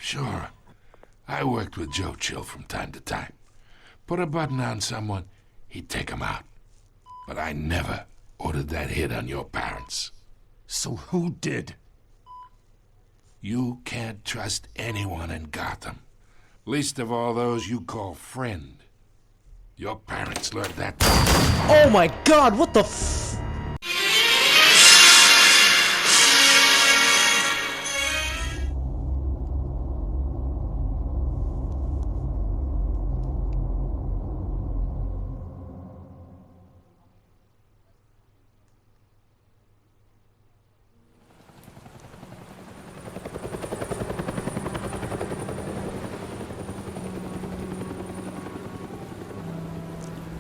Sure. I worked with Joe Chill from time to time. Put a button on someone, he'd take 'em out. But I never ordered that hit on your parents. So who did? You can't trust anyone in Gotham. Least of all those you call friend. Your parents learned that. Oh my god, what the f...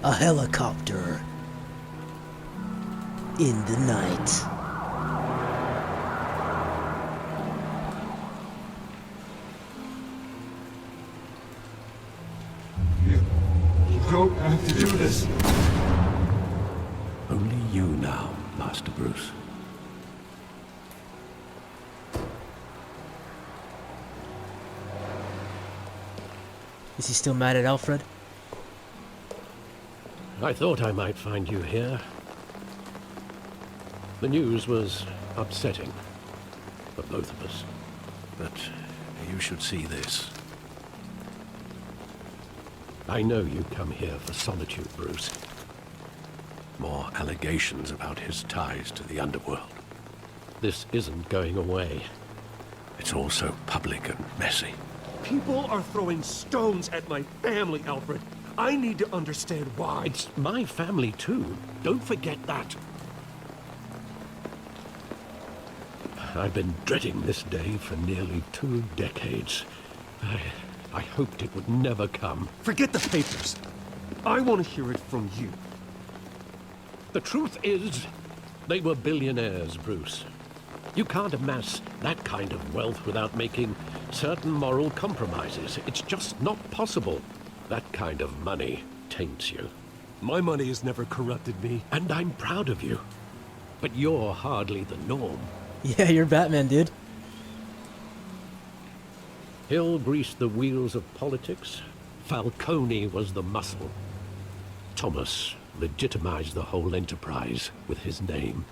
A helicopter in the night. You don't have to do this. Only you now, Master Bruce. Is he still mad at Alfred? I thought I might find you here. The news was upsetting for both of us. But you should see this. I know you come here for solitude, Bruce. More allegations about his ties to the underworld. This isn't going away. It's all so public and messy. People are throwing stones at my family, Alfred. I need to understand why. It's my family too. Don't forget that. I've been dreading this day for nearly 2 decades. I hoped it would never come. Forget the papers. I want to hear it from you. The truth is, they were billionaires, Bruce. You can't amass that kind of wealth without making certain moral compromises. It's just not possible. That kind of money taints you. My money has never corrupted me. And I'm proud of you. But you're hardly the norm. Yeah, you're Batman, dude. Hill greased the wheels of politics. Falcone was the muscle. Thomas legitimized the whole enterprise with his name.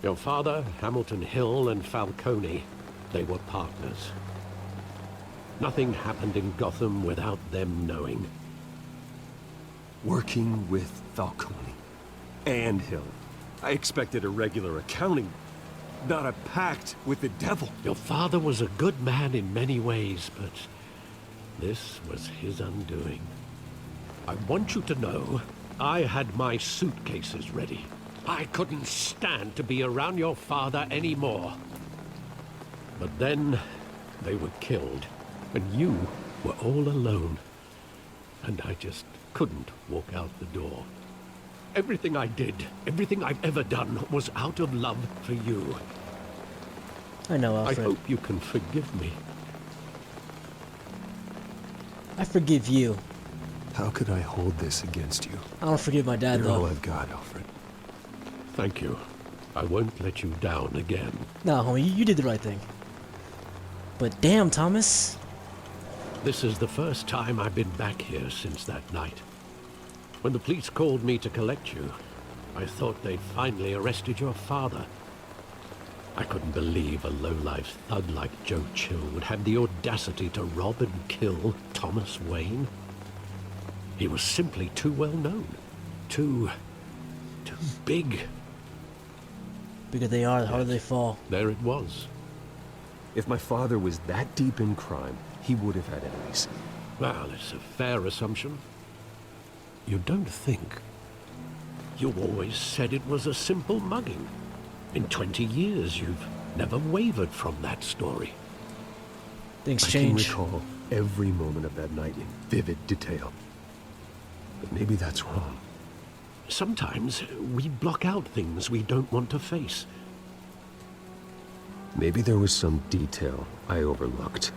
Your father, Hamilton Hill, and Falcone, they were partners. Nothing happened in Gotham without them knowing. Working with Falcone and Hill. I expected a regular accounting, not a pact with the devil. Your father was a good man in many ways, but this was his undoing. I want you to know, I had my suitcases ready. I couldn't stand to be around your father anymore. But then, they were killed. And you were all alone. And I just couldn't walk out the door. Everything I did, everything I've ever done, was out of love for you. I know, Alfred. I hope you can forgive me. I forgive you. How could I hold this against you? I don't forgive my dad, You're all though. I've got, Alfred. Thank you. I won't let you down again. No, homie, you did the right thing. But damn, Thomas. This is the first time I've been back here since that night. When the police called me to collect you, I thought they'd finally arrested your father. I couldn't believe a low-life thug like Joe Chill would have the audacity to rob and kill Thomas Wayne. He was simply too well known. Too big. Bigger they are, the harder they fall. There it was. If my father was that deep in crime, he would have had enemies. Well, it's a fair assumption. You don't think. You always said it was a simple mugging. In 20 years, you've never wavered from that story. Things I change. can recall every moment of that night in vivid detail. But maybe that's wrong. Sometimes we block out things we don't want to face. Maybe there was some detail I overlooked.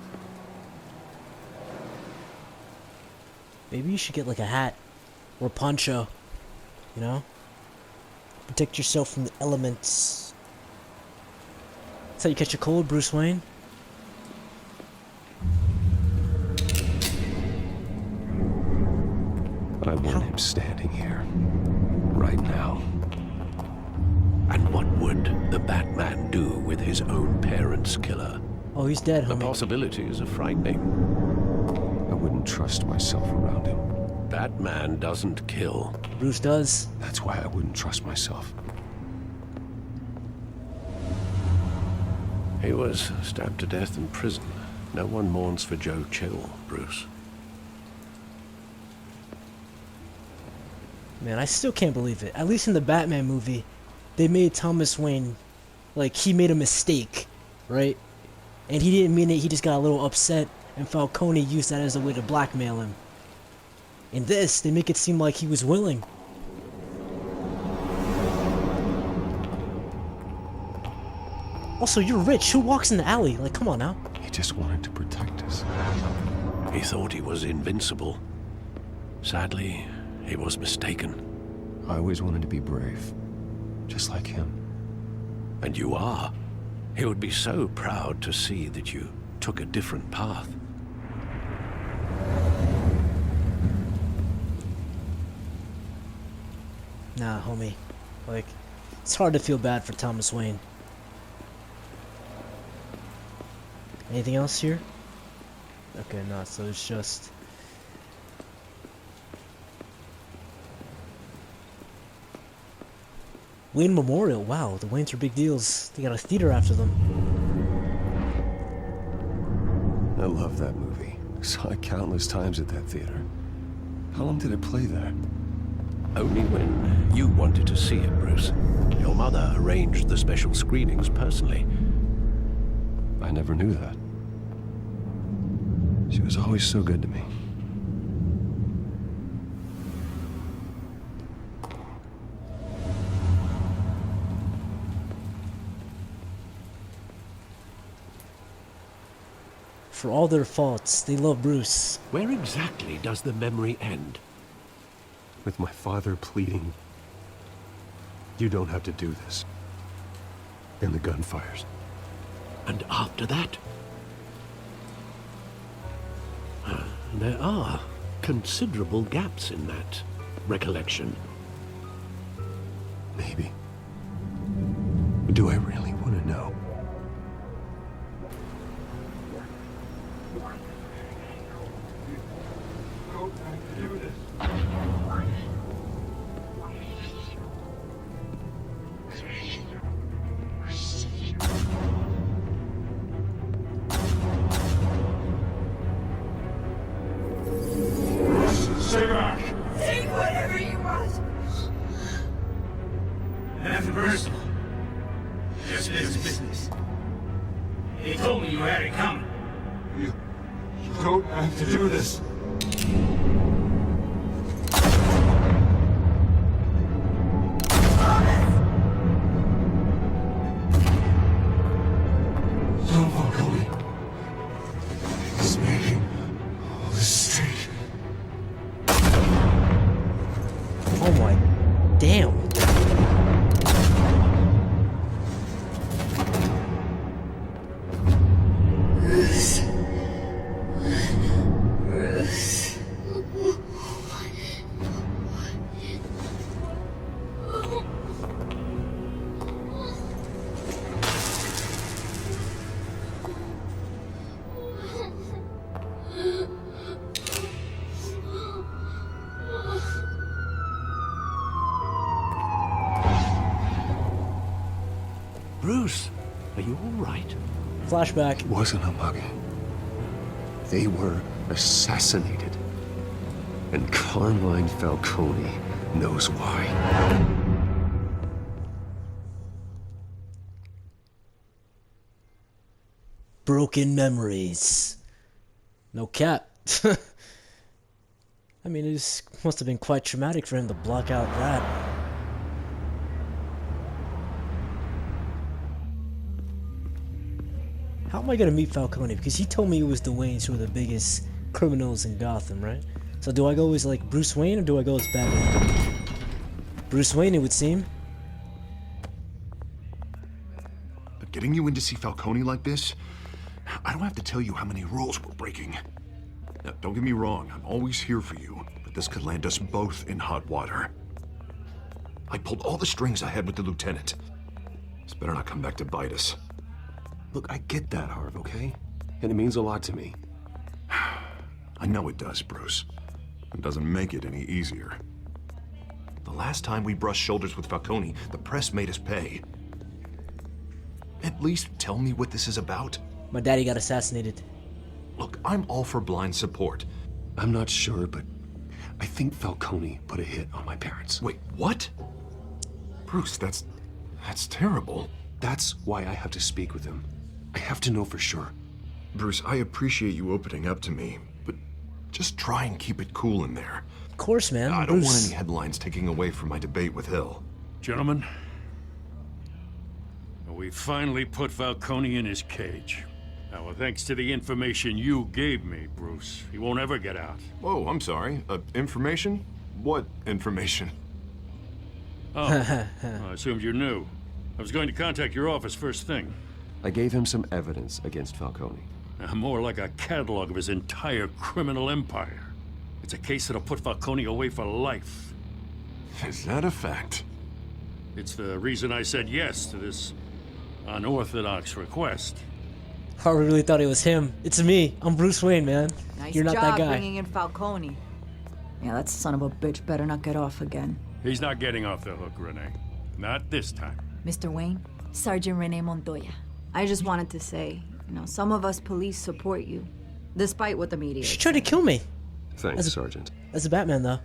Maybe you should get like a hat or poncho, you know? Protect yourself from the elements. That's how you catch a cold, Bruce Wayne. I want him standing here. Right now. And what would the Batman do with his own parents' killer? Oh, he's dead, The homie. possibilities are frightening. I wouldn't trust myself around him. Batman doesn't kill. Bruce does. That's why I wouldn't trust myself. He was stabbed to death in prison. No one mourns for Joe Chill, Bruce. Man, I still can't believe it. At least in the Batman movie, they made Thomas Wayne, like, he made a mistake, right? And he didn't mean it, he just got a little upset, and Falcone used that as a way to blackmail him. In this, they make it seem like he was willing. Also, you're rich. Who walks in the alley? Like, come on now. He just wanted to protect us. He thought he was invincible. Sadly, he was mistaken. I always wanted to be brave. Just like him. And you are. He would be so proud to see that you took a different path. Nah, homie. Like, it's hard to feel bad for Thomas Wayne. Anything else here? Okay, no, so it's just... Wayne Memorial, wow, the Waynes are big deals. They got a theater after them. I love that movie. Saw it countless times at that theater. How long did it play there? Only when you wanted to see it, Bruce. Your mother arranged the special screenings personally. I never knew that. She was always so good to me. For all their faults, they love Bruce. Where exactly does the memory end? With my father pleading, "You don't have to do this." And the gunfires. And after that? There are considerable gaps in that recollection. Maybe. But do I really want to know? Stay back! Take whatever you want. Nothing personal. Just business. They told me you had it coming. You don't have to do this. Don't follow me. It's making all this straight. Oh my... damn. Bruce, are you all right? Flashback. It wasn't a mug. They were assassinated. And Carmine Falcone knows why. Broken memories. No cap. I mean, it must have been quite traumatic for him to block out that. How am I gonna meet Falcone? Because he told me it was the Waynes who were the biggest criminals in Gotham, right? So do I go as like Bruce Wayne or do I go as Batman? Bruce Wayne, it would seem. But getting you in to see Falcone like this, I don't have to tell you how many rules we're breaking. Now, don't get me wrong, I'm always here for you, but but this could land us both in hot water. I pulled all the strings I had with the lieutenant. This better not come back to bite us. Look, I get that, Harv, okay? And it means a lot to me. I know it does, Bruce. It doesn't make it any easier. The last time we brushed shoulders with Falcone, the press made us pay. At least tell me what this is about. My daddy got assassinated. Look, I'm all for blind support. I'm not sure, but I think Falcone put a hit on my parents. Wait, what? Bruce, that's terrible. That's why I have to speak with him. I have to know for sure. Bruce, I appreciate you opening up to me, but just try and keep it cool in there. Of course, man. I don't want Bruce. any headlines taking away from my debate with Hill. Gentlemen, we finally put Falcone in his cage. Now, thanks to the information you gave me, Bruce, he won't ever get out. Oh, I'm sorry. Information? What information? Oh, well, I assumed you knew. I was going to contact your office first thing. I gave him some evidence against Falcone. More like a catalog of his entire criminal empire. It's a case that'll put Falcone away for life. Is that a fact? It's the reason I said yes to this unorthodox request. Harvey really thought it was him. It's me. I'm Bruce Wayne, man. Nice You're not job that guy. bringing in Falcone. Yeah, that son of a bitch better not get off again. He's not getting off the hook, Renee. Not this time. Mr. Wayne, Sergeant Renee Montoya. I just wanted to say, some of us police support you, despite what the media She is tried to saying. kill me. Thanks, Sergeant. As a Batman, though.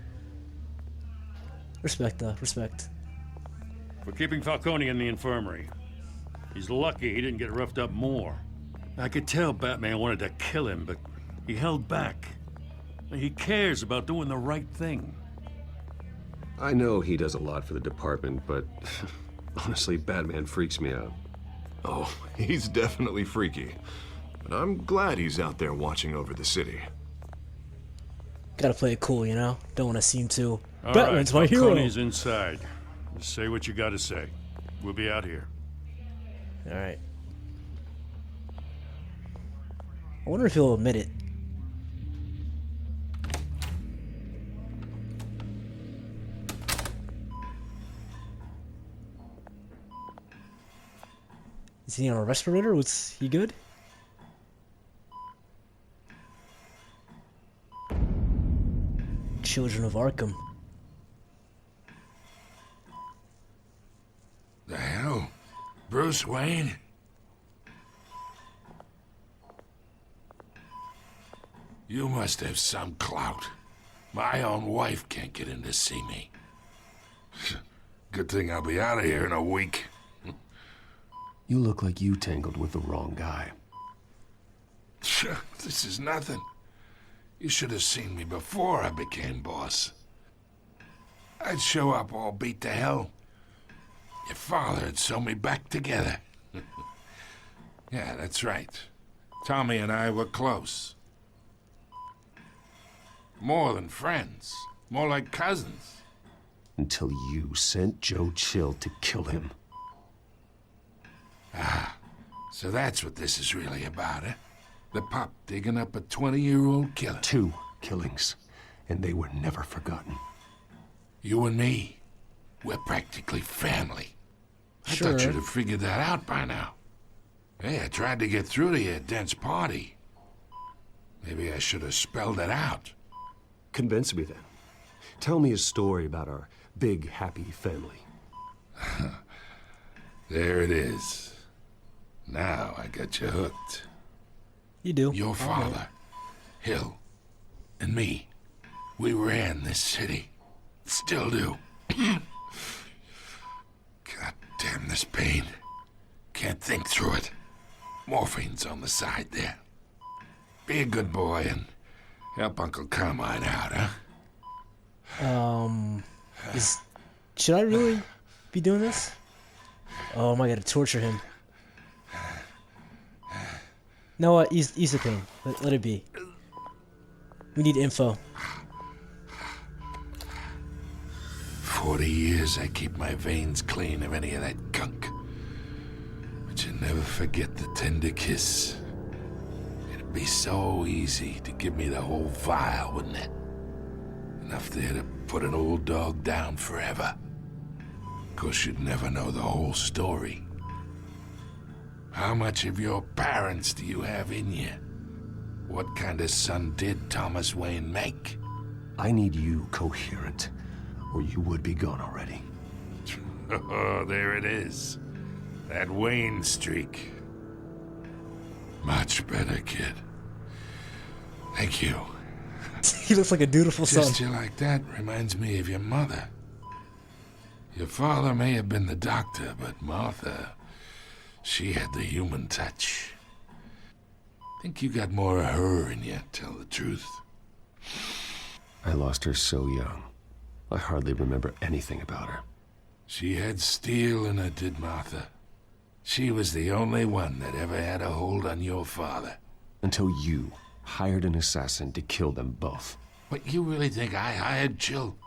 Respect, though. Respect. We're keeping Falcone in the infirmary. He's lucky he didn't get roughed up more. I could tell Batman wanted to kill him, but he held back. He cares about doing the right thing. I know he does a lot for the department, but honestly, Batman freaks me out. Oh, he's definitely freaky. But I'm glad he's out there watching over the city. Gotta play it cool, Don't want to seem too... All Batman's right, my hero. Falcone's inside. Just say what you gotta say. We'll be out here. Alright. I wonder if he'll admit it. Is he on a respirator? Was he good? Children of Arkham. The hell? Bruce Wayne? You must have some clout. My own wife can't get in to see me. Good thing I'll be out of here in a week. You look like you tangled with the wrong guy. This is nothing. You should have seen me before I became boss. I'd show up all beat to hell. Your father had sewn me back together. Yeah, that's right. Tommy and I were close. More than friends. More like cousins. Until you sent Joe Chill to kill him. So that's what this is really about, eh? The pup digging up a 20-year-old killer. 2 killings, and they were never forgotten. You and me, we're practically family. I Sure. thought you'd have figured that out by now. Hey, I tried to get through to your dense party. Maybe I should have spelled it out. Convince me then. Tell me a story about our big, happy family. There it is. Now I got you hooked. You do. Your father, Hill, and me, we ran this city. Still do. God damn this pain. Can't think through it. Morphine's on the side there. Be a good boy and help Uncle Carmine out, huh? Should I really be doing this? Oh, am I gonna torture him? No, what? Ease the pain. Let it be. We need info. 40 years I keep my veins clean of any of that gunk. But you never forget the tender kiss. It'd be so easy to give me the whole vial, wouldn't it? Enough there to put an old dog down forever. Of course, you'd never know the whole story. How much of your parents do you have in you? What kind of son did Thomas Wayne make? I need you coherent, or you would be gone already. Oh, there it is. That Wayne streak. Much better, kid. Thank you. He looks like a dutiful son. Gesture like that reminds me of your mother. Your father may have been the doctor, but Martha, she had the human touch. Think you got more of her in you, tell the truth. I lost her so young. I hardly remember anything about her. She had steel in her, did Martha. She was the only one that ever had a hold on your father. Until you hired an assassin to kill them both. But you really think I hired Chill?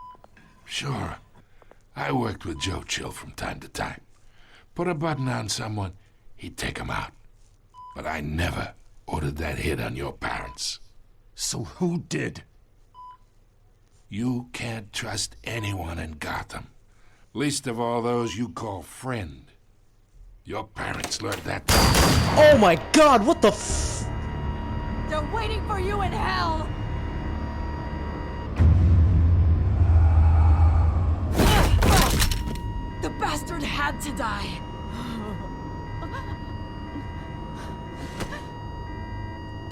Sure. I worked with Joe Chill from time to time. Put a button on someone, he'd take him out. But I never ordered that hit on your parents. So who did? You can't trust anyone in Gotham. Least of all those you call friend. Your parents learned that. Oh my god, what the f... They're waiting for you in hell! The bastard had to die.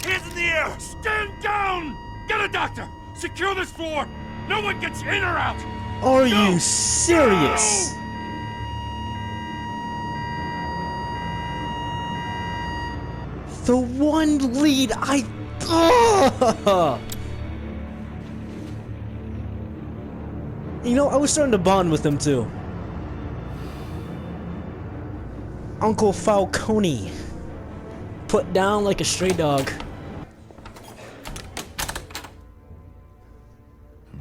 Hands in the air! Stand down! Get a doctor! Secure this floor! No one gets in or out! Are you serious? The one lead I... Ugh! You know, I was starting to bond with him too. Uncle Falcone. Put down like a stray dog.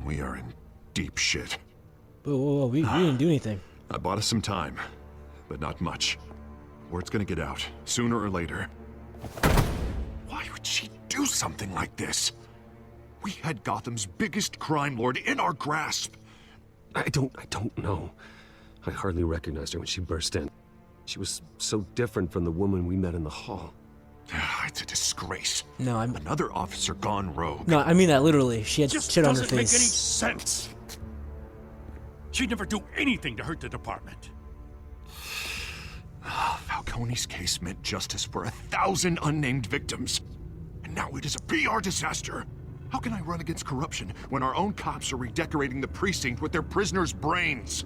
We are in deep shit. Whoa, we didn't do anything. I bought us some time, but not much. Word's gonna get out, sooner or later. Why would she do something like this? We had Gotham's biggest crime lord in our grasp. I don't know. I hardly recognized her when she burst in. She was so different from the woman we met in the hall. It's a disgrace. No, Another officer gone rogue. No, I mean that literally. She had Just shit on her doesn't make any face. sense. She'd never do anything to hurt the department. Falcone's case meant justice for 1,000 unnamed victims. And now it is a PR disaster. How can I run against corruption when our own cops are redecorating the precinct with their prisoners' brains?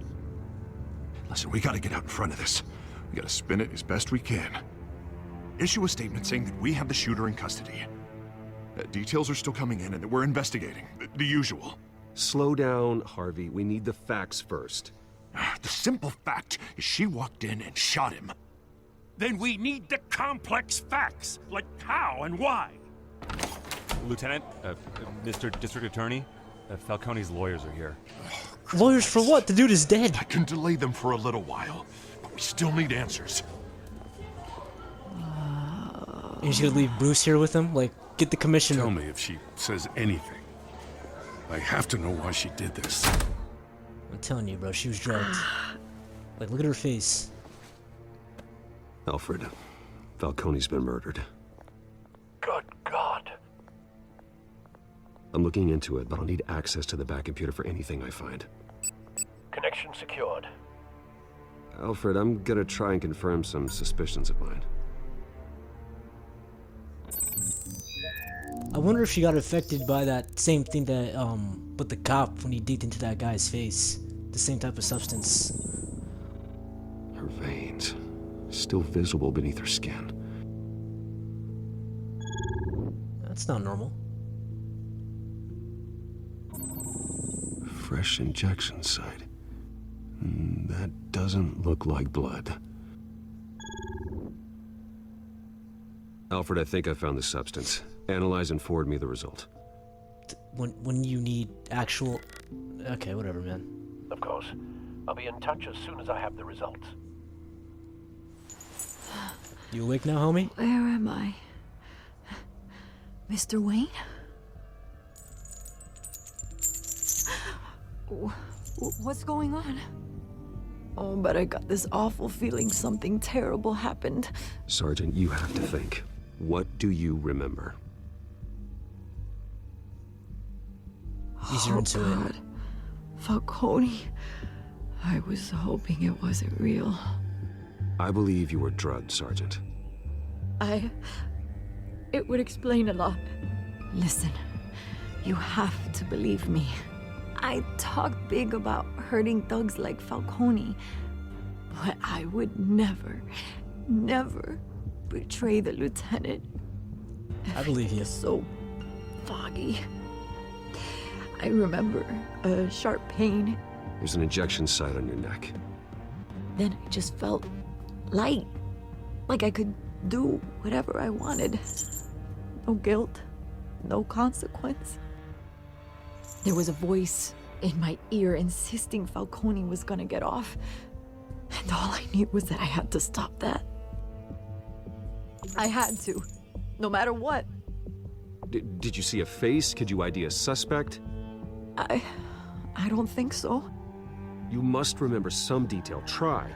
Listen, we gotta get out in front of this. We gotta spin it as best we can. Issue a statement saying that we have the shooter in custody. Details are still coming in and that we're investigating. The usual. Slow down, Harvey. We need the facts first. The simple fact is she walked in and shot him. Then we need the complex facts, like how and why. Lieutenant, Mr. District Attorney, Falcone's lawyers are here. Lawyers for what? The dude is dead. I can delay them for a little while, but we still need answers. And he's gonna leave Bruce here with him? Like, get the commissioner. Tell me if she says anything. I have to know why she did this. I'm telling you, bro, she was drugged. Like, look at her face. Alfred, Falcone's been murdered. Good God. I'm looking into it, but I'll need access to the back computer for anything I find. Connection secured. Alfred, I'm gonna try and confirm some suspicions of mine. I wonder if she got affected by that same thing that, with the cop when he digged into that guy's face. The same type of substance. Her veins, still visible beneath her skin. That's not normal. Fresh injection site. That doesn't look like blood. Alfred, I think I found the substance. Analyze and forward me the result. When you need actual... Okay, whatever, man. Of course. I'll be in touch as soon as I have the results. You awake now, homie? Where am I? Mr. Wayne? What's going on? Oh, but I got this awful feeling something terrible happened. Sergeant, you have to think. What do you remember? Easier into it. Falcone. I was hoping it wasn't real. I believe you were drugged, Sergeant. It would explain a lot. Listen, you have to believe me. I talk big about hurting thugs like Falcone, but I would never betray the lieutenant. I believe you. So foggy. I remember a sharp pain. There's an injection site on your neck. Then I just felt light, like I could do whatever I wanted. No guilt, no consequence. There was a voice in my ear insisting Falcone was gonna get off. And all I knew was that I had to stop that. I had to, no matter what. Did you see a face? Could you ID a suspect? I don't think so. You must remember some detail. Try.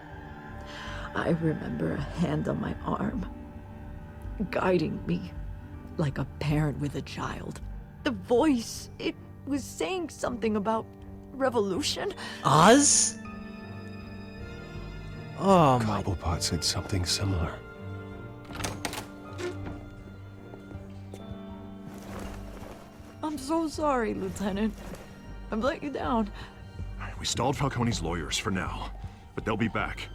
I remember a hand on my arm, guiding me like a parent with a child. The voice, it was saying something about revolution. Oz? Oh my. Cobblepot said something similar. I'm so sorry, Lieutenant. I've let you down. We stalled Falcone's lawyers for now, but they'll be back.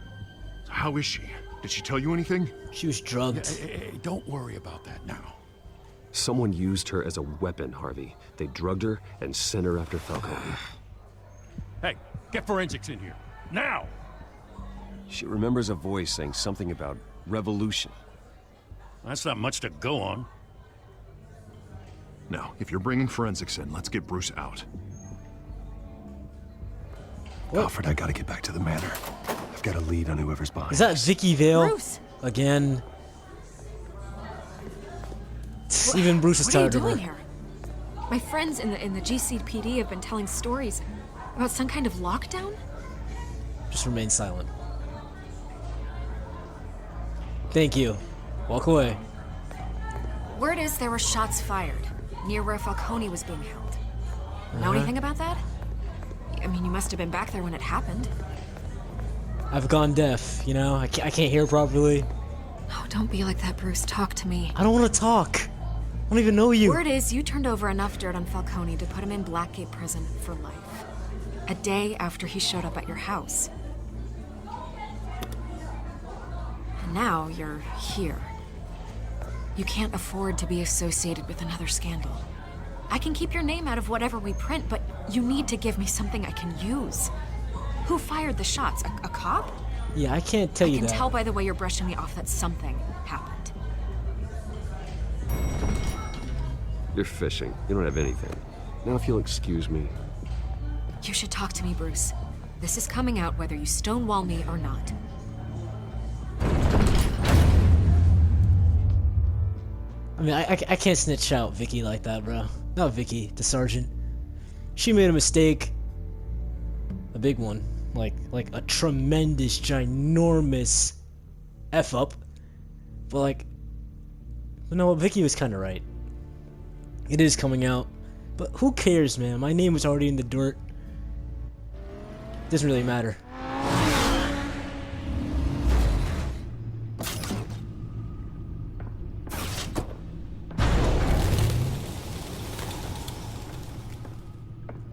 So how is she? Did she tell you anything? She was drugged. Hey, don't worry about that now. Someone used her as a weapon, Harvey. They drugged her and sent her after Falcone. Hey, get forensics in here. Now! She remembers a voice saying something about revolution. That's not much to go on. Now, if you're bringing forensics in, let's get Bruce out. Alfred, I gotta get back to the manor. I've got a lead on whoever's behind Is that us. Vicky Vale? Bruce! Again. Even Bruce is What are you tired of her. doing here? My friends in the GCPD have been telling stories about some kind of lockdown. Just remain silent. Thank you. Walk away. Word is there were shots fired near where Falcone was being held. Know anything about that? I mean, you must have been back there when it happened. I've gone deaf, you know? I can't hear properly. Oh, don't be like that, Bruce. Talk to me. I don't want to talk. I don't even know you. Word is you turned over enough dirt on Falcone to put him in Blackgate Prison for life. A day after he showed up at your house. And now you're here. You can't afford to be associated with another scandal. I can keep your name out of whatever we print, but you need to give me something I can use. Who fired the shots? A cop? Yeah, I can't tell I you can that. tell by the way you're brushing me off that something happened. You're fishing. You don't have anything. Now if you'll excuse me. You should talk to me, Bruce. This is coming out whether you stonewall me or not. I mean, I can't snitch out Vicky like that, bro. Not Vicky, the sergeant. She made a mistake. A big one. Like a tremendous, ginormous F-up. But no, Vicky was kind of right. It is coming out. But who cares, man? My name was already in the dirt. Doesn't really matter.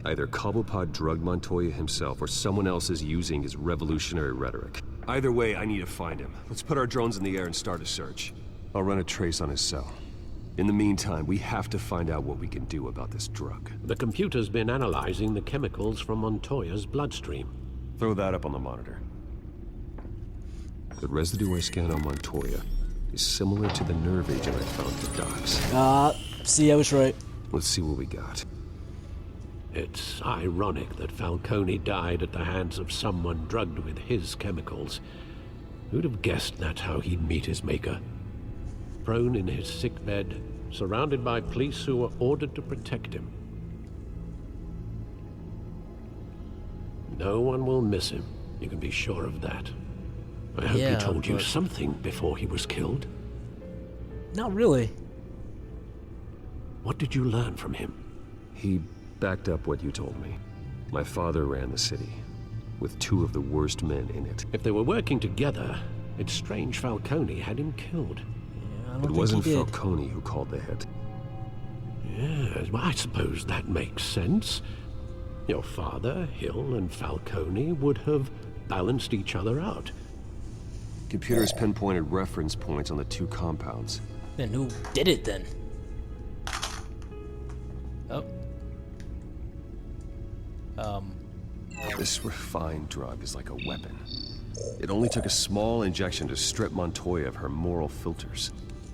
Either Cobblepot drugged Montoya himself or someone else is using his revolutionary rhetoric. Either way, I need to find him. Let's put our drones in the air and start a search. I'll run a trace on his cell. In the meantime, we have to find out what we can do about this drug. The computer's been analyzing the chemicals from Montoya's bloodstream. Throw that up on the monitor. The residue I scanned on Montoya is similar to the nerve agent I found at the docks. See, I was right. Let's see what we got. It's ironic that Falcone died at the hands of someone drugged with his chemicals. Who'd have guessed that's how he'd meet his maker? Prone in his sickbed, surrounded by police who were ordered to protect him. No one will miss him. You can be sure of that. I hope Yeah, he told you but- something before he was killed. Not really. What did you learn from him? He backed up what you told me. My father ran the city, with 2 of the worst men in it. If they were working together, it's strange Falcone had him killed. Yeah, I don't It think wasn't he did. Falcone who called the hit. Yes, well, I suppose that makes sense. Your father, Hill, and Falcone would have balanced each other out. Computers pinpointed reference points on the 2 compounds. Then who did it then? Oh. This refined drug is like a weapon. It only took a small injection to strip Montoya of her moral filters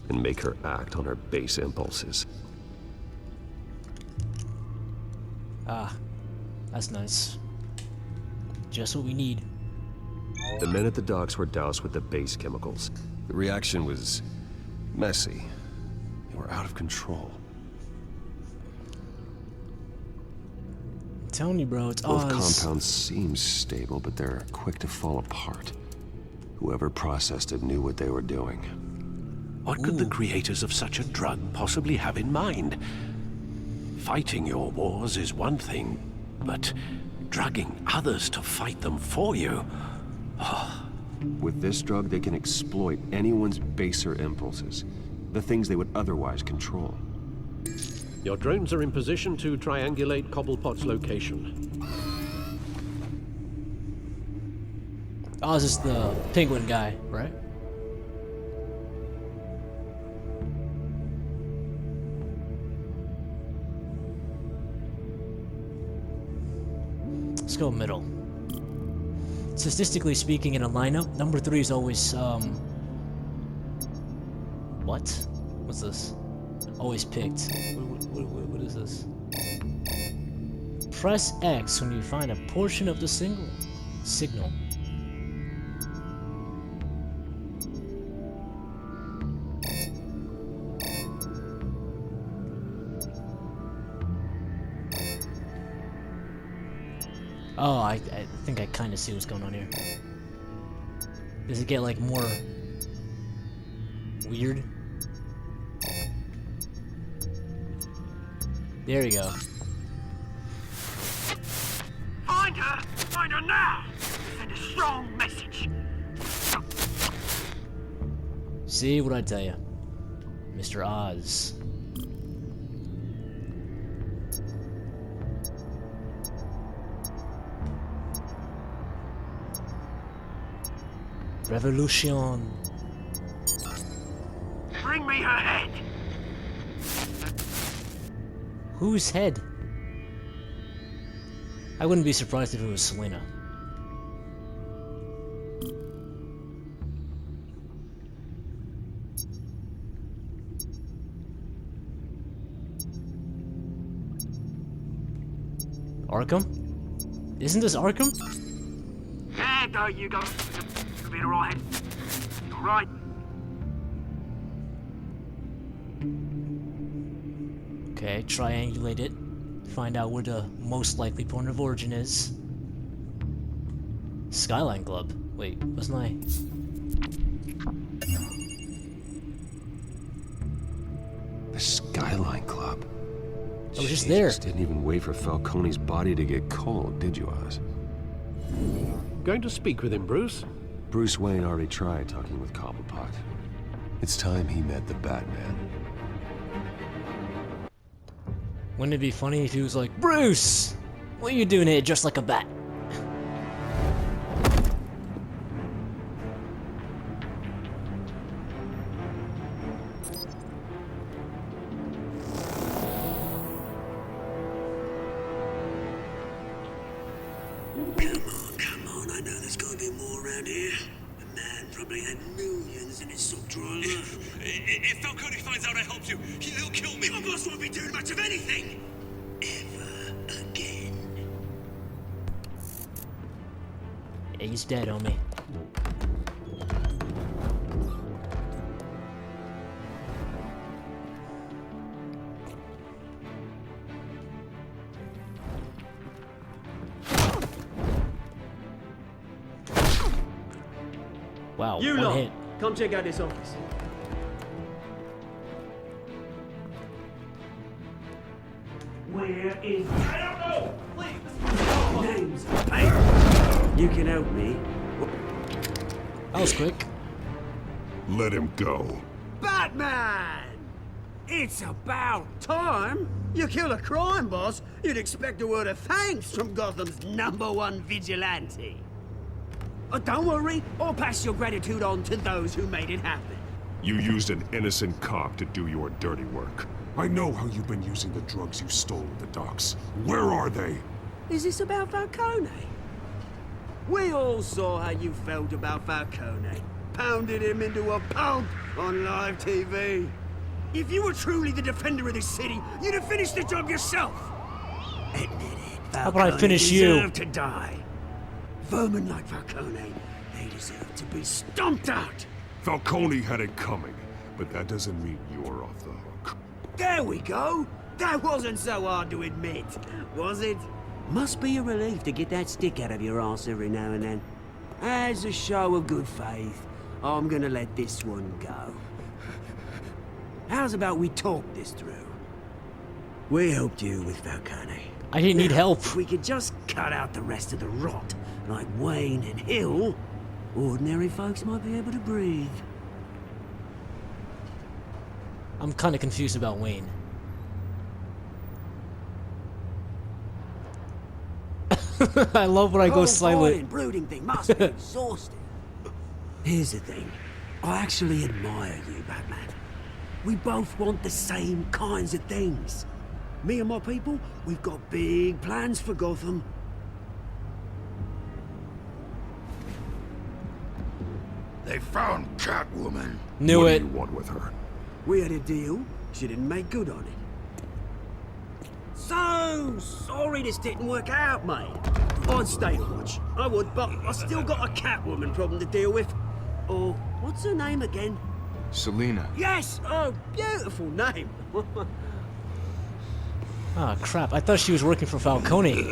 and make her act on her base impulses. Ah, that's nice. Just what we need. The men at the docks were doused with the base chemicals. The reaction was messy. They were out of control. I'm telling you, bro, it's Both Oz. compounds seem stable, but they're quick to fall apart. Whoever processed it knew what they were doing. What could the creators of such a drug possibly have in mind? Fighting your wars is one thing, but drugging others to fight them for you? With this drug, they can exploit anyone's baser impulses, the things they would otherwise control. Your drones are in position to triangulate Cobblepot's location. Oz is the penguin guy, right? Let's go middle. Statistically speaking, in a lineup, number 3 is always, what? What's this? Always picked. What is this? Press X when you find a portion of the signal. Oh, I think I kind of see what's going on here. Does it get, like, more weird? There you go. Find her! Find her now! Send a strong message. See what I tell you, Mr. Oz. Revolution. Bring me her head! Whose head? I wouldn't be surprised if it was Selena. Arkham? Isn't this Arkham? Yeah, there you go. You'll be alright. Alright. Okay, triangulate it. Find out where the most likely point of origin is. Skyline Club. Wait, wasn't I? The Skyline Club. I was just there. Jesus, didn't even wait for Falcone's body to get cold, did you, Oz? Going to speak with him, Bruce? Bruce Wayne already tried talking with Cobblepot. It's time he met the Batman. Wouldn't it be funny if he was like, Bruce! What are you doing here just like a bat? Come on, I know there's gotta be more around here. The man probably had millions in his sock drawer alone. If Falcone finds out I helped you, he'll kill me. Your boss won't be doing much of anything. Ever again. Yeah, he's dead, homie. Wow, You one lot, hit. come check out this office. Where is... I don't know! Please! Names. Hey! You can help me. That was quick. Let him go. Batman! It's about time! You kill a crime boss, you'd expect a word of thanks from Gotham's #1 vigilante. Oh, don't worry, I'll pass your gratitude on to those who made it happen. You used an innocent cop to do your dirty work. I know how you've been using the drugs you stole at the docks. Where are they? Is this about Falcone? We all saw how you felt about Falcone. Pounded him into a pulp on live TV. If you were truly the defender of this city, you'd have finished the job yourself. Admit it, Falcone How about I finish you? deserved to die. Vermin like Falcone, they deserve to be stomped out. Falcone had it coming, but that doesn't mean you're off the hook. There we go. That wasn't so hard to admit, was it? Must be a relief to get that stick out of your ass every now and then. As a show of good faith, I'm gonna let this one go. How's about we talk this through? We helped you with Falcone. I didn't need help. If we could just cut out the rest of the rot, like Wayne and Hill, ordinary folks might be able to breathe. I'm kind of confused about Wayne. I love when I go silent. Brooding thing must be exhausting. Here's the thing. I actually admire you, Batman. We both want the same kinds of things. Me and my people, we've got big plans for Gotham. They found Catwoman. Knew What it. do you want with her? We had a deal. She didn't make good on it. So sorry this didn't work out, mate. I'd stay on watch. I would, but I still got a Catwoman problem to deal with. Oh, what's her name again? Selina. Yes! Oh, beautiful name. Ah, crap. I thought she was working for Falcone.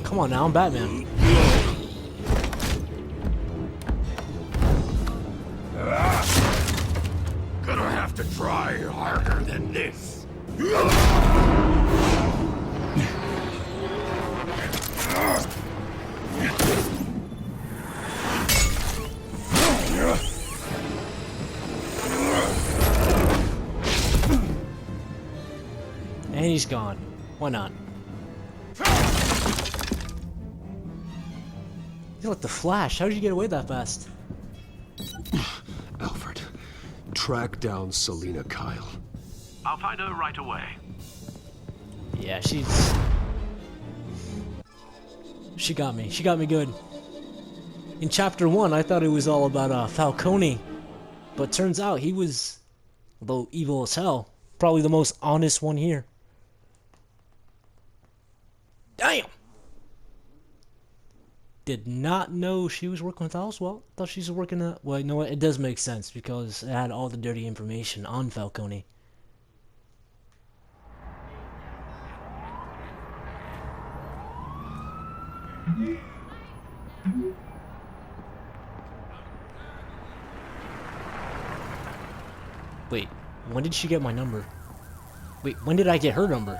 Come on now, I'm Batman. Gonna have to try harder than this. And he's gone. Why not? You're like the Flash. How did you get away that fast? Alfred, track down Selina Kyle. I'll find her right away. Yeah, she got me. She got me good. In chapter 1, I thought it was all about Falcone, but turns out he was, although evil as hell, probably the most honest one here. Damn! Did not know she was working with Oswald. Thought she was working at... Well, you know what? It does make sense because it had all the dirty information on Falcone. Wait, when did she get my number? Wait, when did I get her number?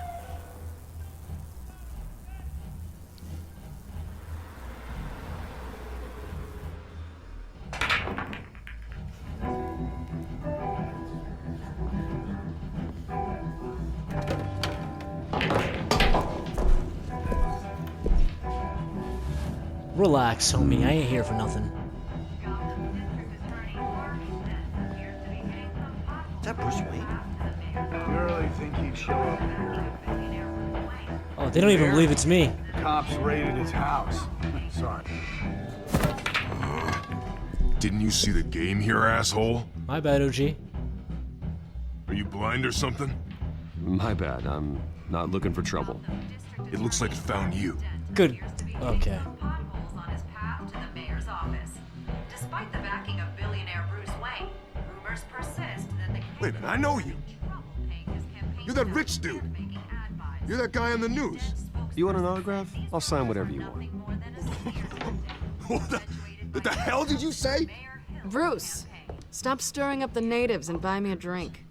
Relax, homie. I ain't here for nothing. Is that Bruce Wayne? You really think he'd show up here? Oh, they don't even believe it's me. Cops raided his house. Sorry. Didn't you see the game here, asshole? My bad, OG. Are you blind or something? My bad. I'm not looking for trouble. It looks like it found you. Good. Okay. Despite the backing of billionaire Bruce Wayne, rumors persist that the Wait a minute, I know you. You're that rich dude. You're that guy on the news. You want an autograph? I'll sign whatever you want. What the hell did you say? Bruce, stop stirring up the natives and buy me a drink.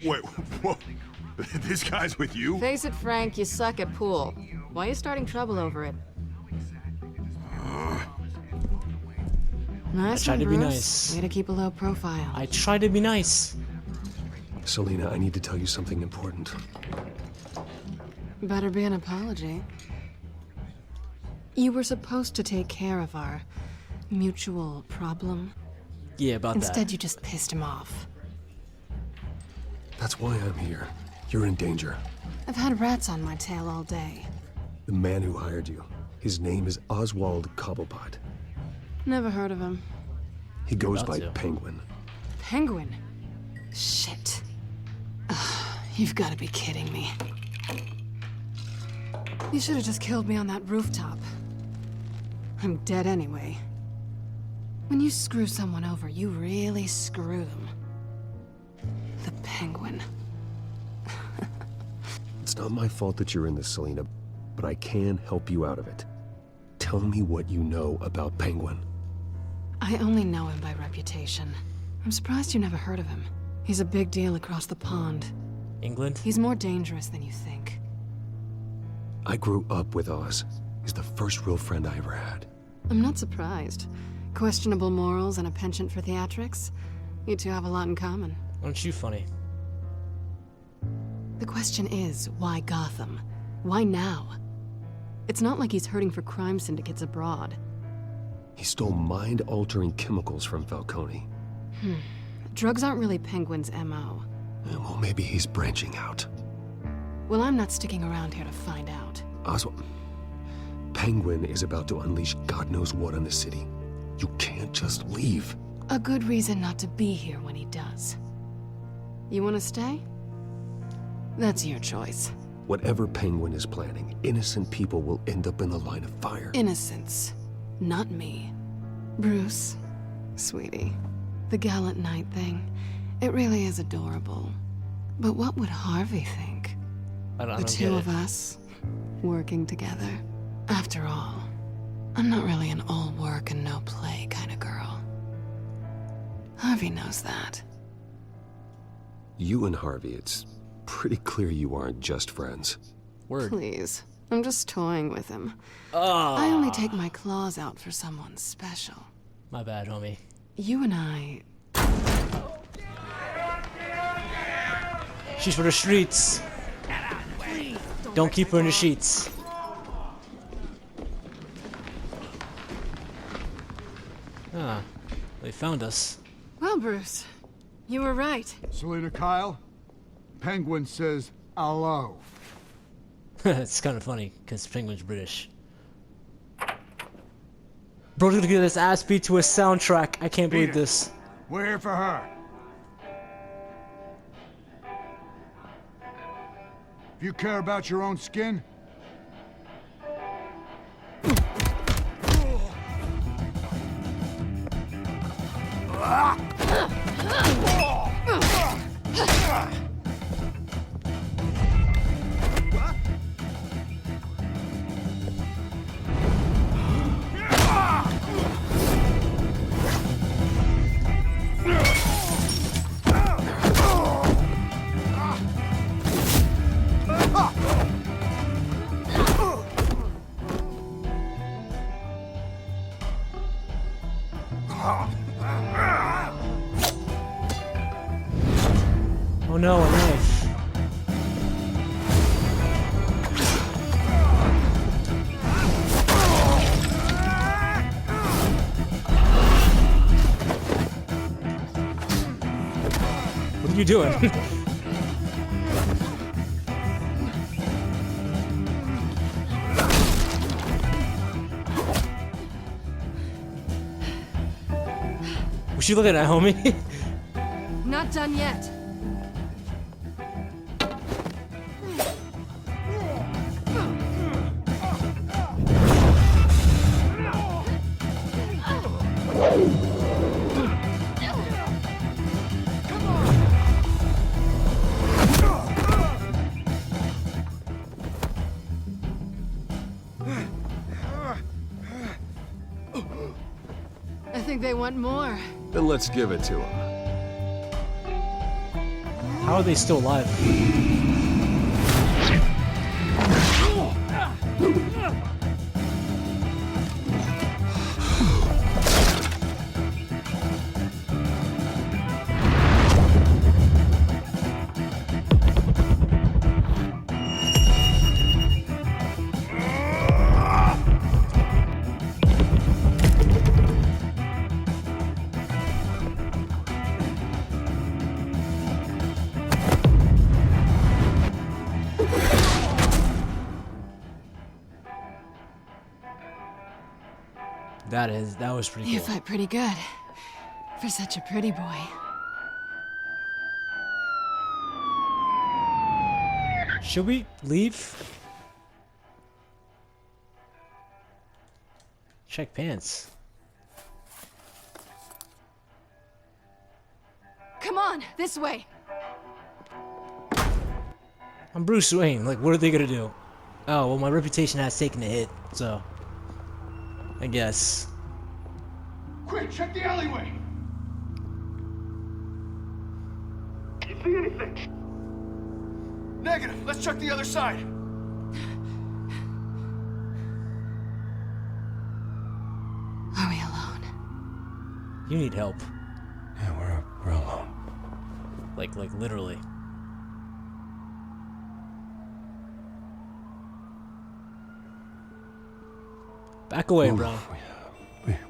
Wait, whoa. This guy's with you? Face it, Frank, you suck at pool. Why are you starting trouble over it? Nice I tried one, to be Bruce. nice. Way to keep a low profile. I try to be nice. Selena, I need to tell you something important. Better be an apology. You were supposed to take care of our mutual problem. Yeah, about that. Instead, you just pissed him off. That's why I'm here. You're in danger. I've had rats on my tail all day. The man who hired you, his name is Oswald Cobblepot. Never heard of him. He goes by About to. Penguin. Penguin? Shit. Ugh, you've got to be kidding me. You should have just killed me on that rooftop. I'm dead anyway. When you screw someone over, you really screw them. The Penguin. It's not my fault that you're in this, Selena, but I can help you out of it. Tell me what you know about Penguin. I only know him by reputation. I'm surprised you never heard of him. He's a big deal across the pond. England? He's more dangerous than you think. I grew up with Oz. He's the first real friend I ever had. I'm not surprised. Questionable morals and a penchant for theatrics. You two have a lot in common. Aren't you funny? The question is, why Gotham? Why now? It's not like he's hurting for crime syndicates abroad. He stole mind-altering chemicals from Falcone. Drugs aren't really Penguin's MO. Well, maybe he's branching out. Well, I'm not sticking around here to find out. Oswald, Penguin is about to unleash God knows what on the city. You can't just leave. A good reason not to be here when he does. You want to stay? That's your choice. Whatever Penguin is planning, innocent people will end up in the line of fire. Innocence. Not me. Bruce, sweetie, the gallant knight thing, it really is adorable. But what would Harvey think? I The don't two get of it. us, working together. After all, I'm not really an all work and no play kind of girl. Harvey knows that. You and Harvey, it's pretty clear you aren't just friends. Word. Please, I'm just toying with him. I only take my claws out for someone special. My bad, homie. You and I... She's for the streets. Don't keep her in the sheets. Ah, they found us. Well, Bruce, you were right. Selena Kyle, Penguin says hello. It's kind of funny, because Penguin's British. Bro's gonna get his ass beat to a soundtrack. I can't believe this. We're here for her. If you care about your own skin, Oh no, a knife. What are you doing? Was she looking at homie? Not done yet. think they want more. Then let's give it to them. How are they still alive? That was pretty cool. You fight pretty good. For such a pretty boy. Should we leave? Check pants. Come on, this way. I'm Bruce Wayne. Like, what are they gonna do? Oh, well, my reputation has taken a hit, so I guess. Quick, check the alleyway! You see anything? Negative. Let's check the other side. Are we alone? You need help. Yeah, we're alone. Like literally. Back away, bro.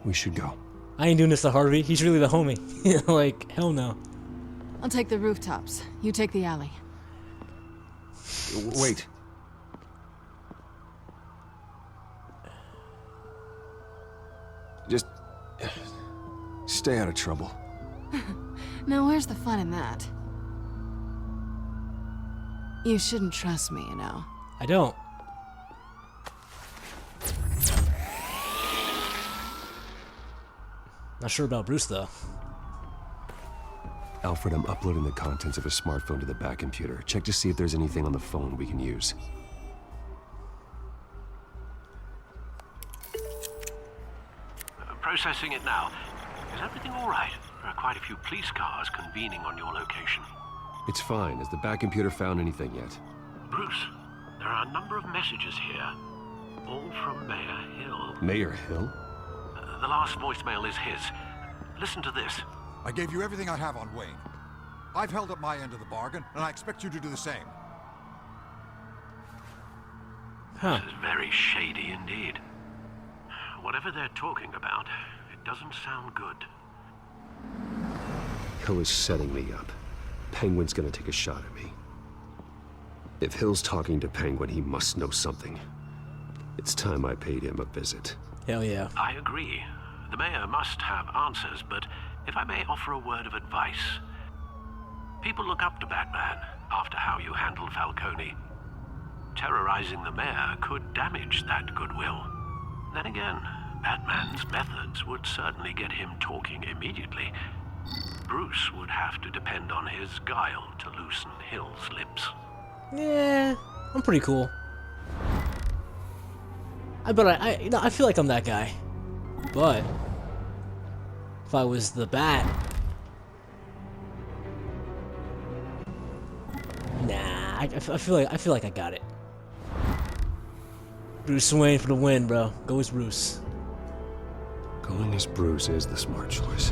We should go. I ain't doing this to Harvey. He's really the homie. Like, hell no. I'll take the rooftops. You take the alley. Wait. Just stay out of trouble. Now, where's the fun in that? You shouldn't trust me, you know. I don't. Not sure about Bruce, though. Alfred, I'm uploading the contents of a smartphone to the back computer. Check to see if there's anything on the phone we can use. Processing it now. Is everything all right? There are quite a few police cars convening on your location. It's fine. Has the back computer found anything yet? Bruce, there are a number of messages here. All from Mayor Hill. Mayor Hill? The last voicemail is his. Listen to this. I gave you everything I have on Wayne. I've held up my end of the bargain, and I expect you to do the same. This is very shady indeed. Whatever they're talking about, it doesn't sound good. Hill is setting me up. Penguin's gonna take a shot at me. If Hill's talking to Penguin, he must know something. It's time I paid him a visit. Hell yeah. I agree. The mayor must have answers, but if I may offer a word of advice. People look up to Batman after how you handled Falcone. Terrorizing the mayor could damage that goodwill. Then again, Batman's methods would certainly get him talking immediately. Bruce would have to depend on his guile to loosen Hill's lips. Yeah, I'm pretty cool. I feel like I'm that guy. But if I was the Bat, nah, I feel like I got it. Bruce Wayne for the win, bro. Go as Bruce. Going as Bruce is the smart choice.